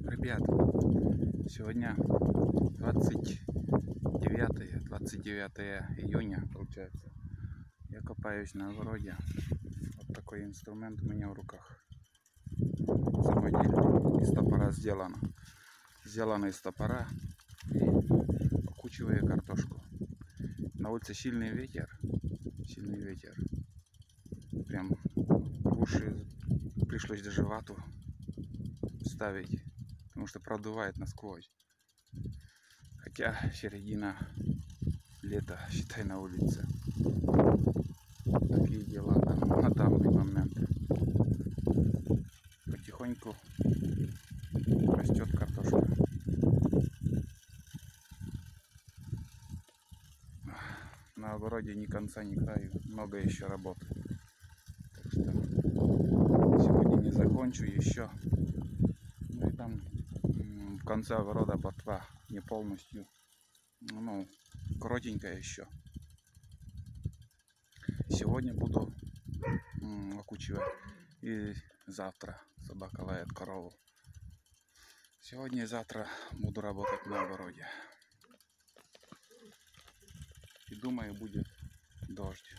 Ребят, сегодня 29 июня, получается. Я копаюсь на огороде. Вот такой инструмент у меня в руках. Самодельный, из топора сделано. Сделано из топора и окучиваю картошку. На улице сильный ветер. Прям в уши пришлось даже вату ставить, потому что продувает насквозь. Хотя середина лета, считай, на улице. Такие дела на данный момент. Потихоньку растет картошка. На огороде ни конца, ни краю. Много еще работы. Так что сегодня не закончу еще. Ну и там в конце огорода ботва не полностью. Ну, коротенькая еще. Сегодня буду окучивать. И завтра собака лает корову. Сегодня и завтра буду работать на огороде. И думаю, будет дождь.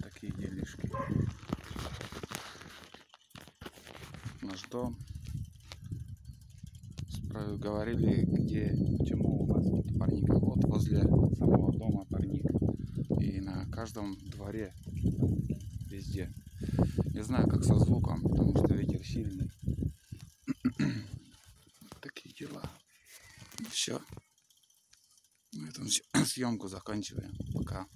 Такие делишки. Наш дом. Говорили, почему у нас нет парника. Вот возле самого дома парник. И на каждом дворе, везде. Не знаю, как со звуком, потому что ветер сильный. Такие дела. Все. На этом съемку заканчиваем. Пока.